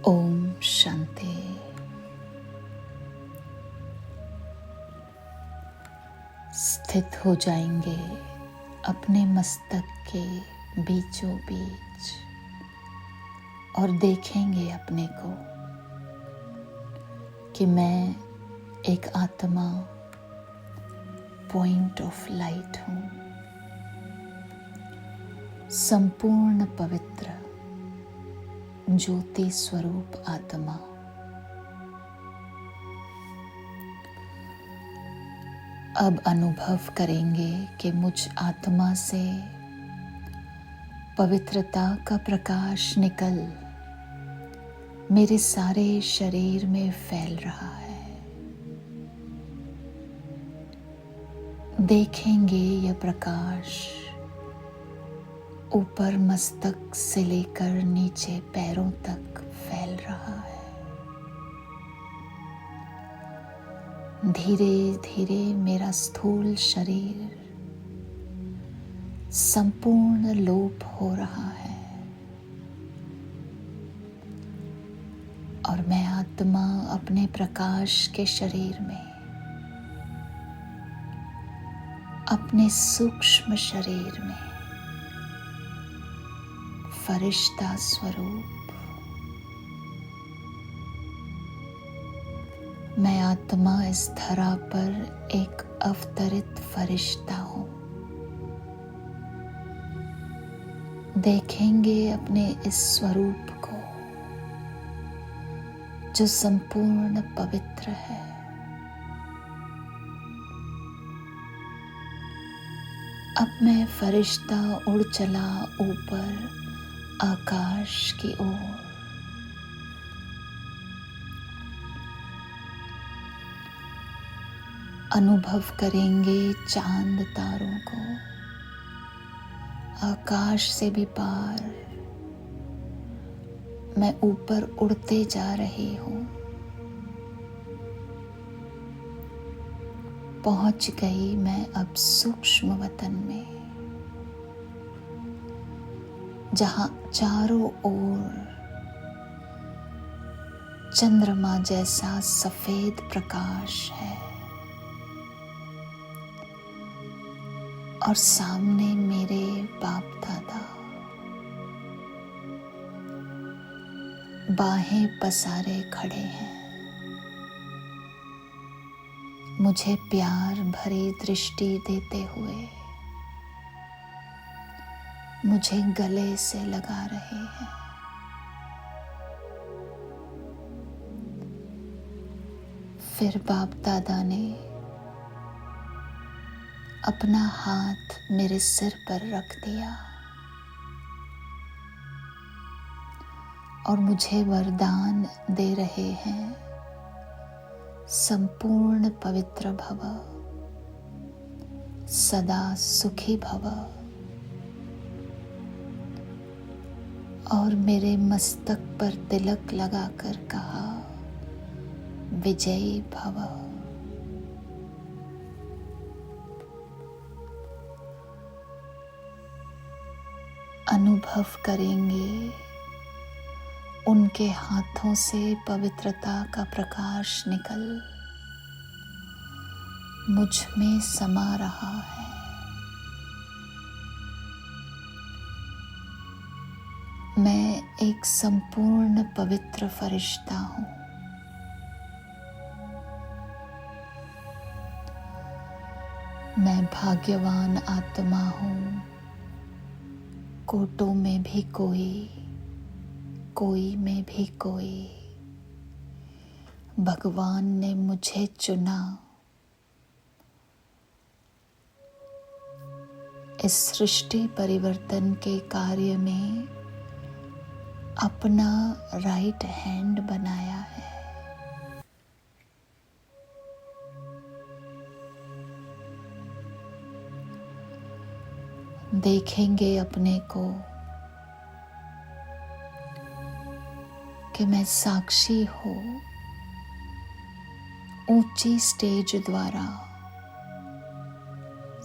ओम शांति। स्थित हो जाएंगे अपने मस्तक के बीचों बीच और देखेंगे अपने को कि मैं एक आत्मा पॉइंट ऑफ लाइट हूँ, संपूर्ण पवित्र ज्योति स्वरूप आत्मा। अब अनुभव करेंगे कि मुझ आत्मा से पवित्रता का प्रकाश निकल मेरे सारे शरीर में फैल रहा है। देखेंगे यह प्रकाश ऊपर मस्तक से लेकर नीचे पैरों तक फैल रहा है। धीरे धीरे मेरा स्थूल शरीर संपूर्ण लोप हो रहा है और मैं आत्मा अपने प्रकाश के शरीर में, अपने सूक्ष्म शरीर में फरिश्ता स्वरूप, मैं आत्मा इस धरा पर एक अवतरित फरिश्ता हूँ। देखेंगे अपने इस स्वरूप को जो संपूर्ण पवित्र है। अब मैं फरिश्ता उड़ चला ऊपर आकाश की ओर। अनुभव करेंगे चांद तारों को, आकाश से भी पार मैं ऊपर उड़ते जा रही हूँ। पहुंच गई मैं अब सूक्ष्म वतन में, जहां चारों ओर चंद्रमा जैसा सफेद प्रकाश है और सामने मेरे बाप दादा बाहें पसारे खड़े हैं, मुझे प्यार भरी दृष्टि देते हुए मुझे गले से लगा रहे हैं। फिर बाप दादा ने अपना हाथ मेरे सिर पर रख दिया और मुझे वरदान दे रहे हैं, संपूर्ण पवित्र भव, सदा सुखी भव। और मेरे मस्तक पर तिलक लगाकर कहा, विजयी भव। अनुभव करेंगे उनके हाथों से पवित्रता का प्रकाश निकल मुझ में समा रहा है। मैं एक संपूर्ण पवित्र फरिश्ता हूँ। मैं भाग्यवान आत्मा हूँ। कोटों में भी कोई, कोई में भी कोई। भगवान ने मुझे चुना इस सृष्टि परिवर्तन के कार्य में, अपना राइट हैंड बनाया है। देखेंगे अपने को कि मैं साक्षी हूँ, ऊंची स्टेज द्वारा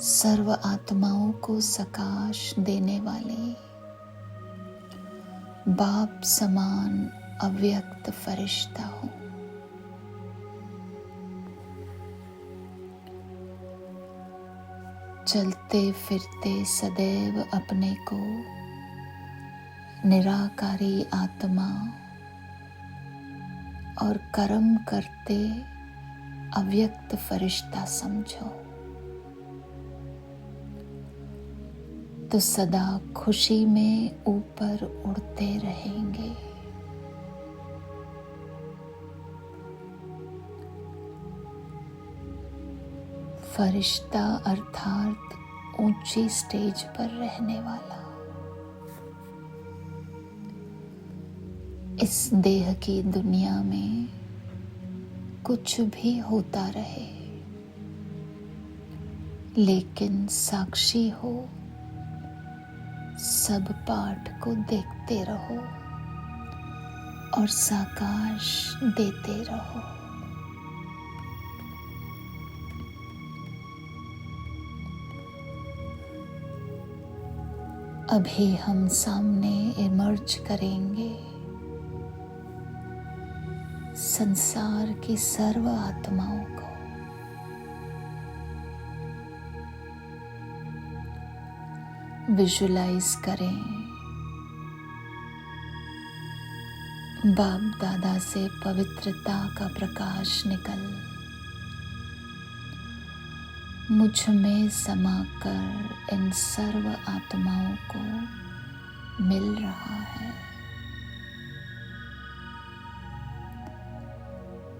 सर्व आत्माओं को सकाश देने वाले बाप समान अव्यक्त फरिश्ता हूँ। चलते फिरते सदैव अपने को निराकारी आत्मा और कर्म करते अव्यक्त फरिश्ता समझो, तो सदा खुशी में ऊपर उड़ते रहेंगे। फरिश्ता अर्थात ऊंची स्टेज पर रहने वाला। इस देह की दुनिया में कुछ भी होता रहे, लेकिन साक्षी हो, सब पाठ को देखते रहो और साकाश देते रहो। अभी हम सामने इमर्ज करेंगे संसार की सर्व आत्माओं को। विजुलाइज करें बाप दादा से पवित्रता का प्रकाश निकल मुझ में समाकर इन सर्व आत्माओं को मिल रहा है।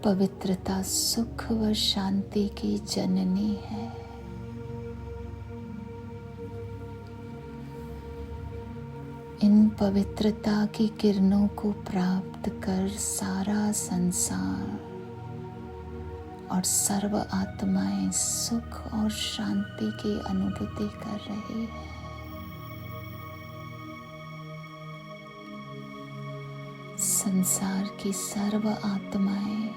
पवित्रता सुख व शांति की जननी है। इन पवित्रता की किरणों को प्राप्त कर सारा संसार और सर्व आत्माएं सुख और शांति की अनुभूति कर रही है। संसार की सर्व आत्माएं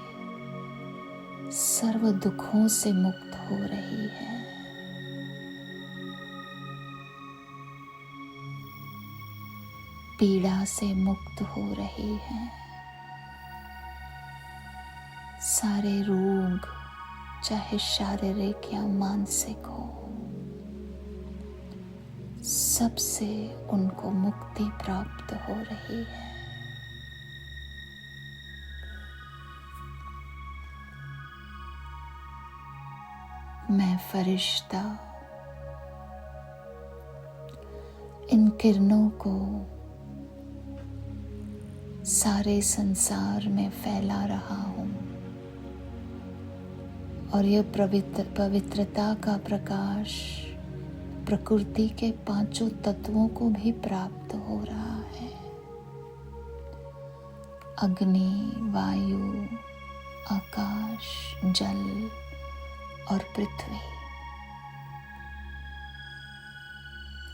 सर्व दुखों से मुक्त हो रही है। पीड़ा से मुक्त हो रही है। सारे रोग, चाहे शारीरिक या मानसिक हो, सबसे उनको मुक्ति प्राप्त हो रही है। मैं फरिश्ता इन किरणों को सारे संसार में फैला रहा हूं और यह पवित्रता का प्रकाश प्रकृति के पांचों तत्वों को भी प्राप्त हो रहा है। अग्नि, वायु, आकाश, जल और पृथ्वी,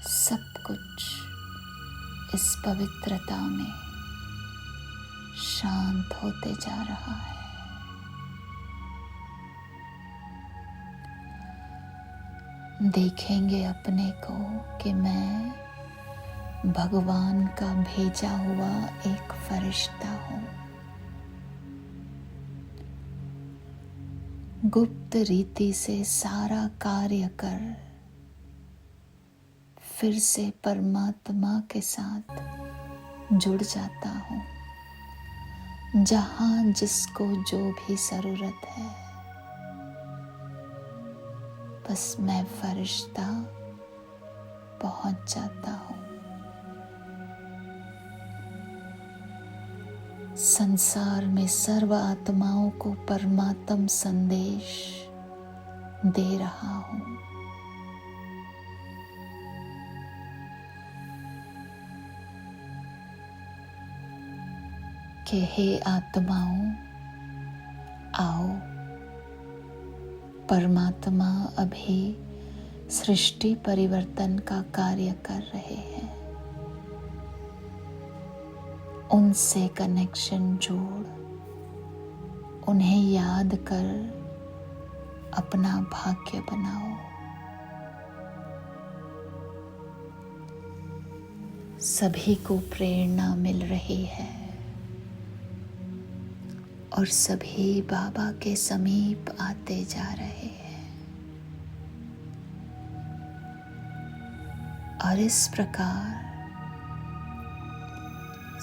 सब कुछ इस पवित्रता में शांत होते जा रहा है। देखेंगे अपने को कि मैं भगवान का भेजा हुआ एक फरिश्ता हूँ। गुप्त रीति से सारा कार्य कर फिर से परमात्मा के साथ जुड़ जाता हूँ, जहाँ जिसको जो भी जरूरत है। बस मैं फरिश्ता पहुंच जाता हूँ। संसार में सर्व आत्माओं को परमात्म संदेश दे रहा हूँ। कि हे आत्माओं, आओ, परमात्मा अभी सृष्टि परिवर्तन का कार्य कर रहे हैं। उनसे कनेक्शन जोड़, उन्हें याद कर अपना भाग्य बनाओ। सभी को प्रेरणा मिल रही है। और सभी बाबा के समीप आते जा रहे हैं। और इस प्रकार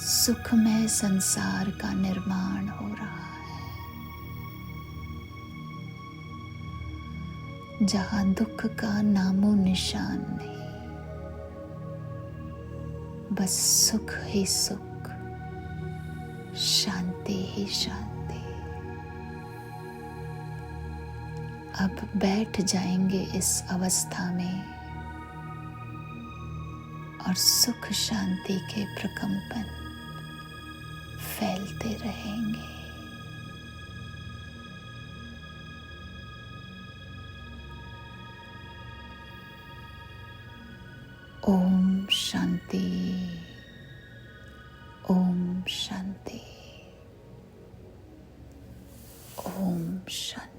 सुखमय संसार का निर्माण हो रहा है, जहां दुख का नामो निशान नहीं, बस सुख ही सुख, शांति ही शांति। अब बैठ जाएंगे इस अवस्था में और सुख शांति के प्रकंपन फैलते रहेंगे। ओम शांति, ओम शांति, ओम शांति।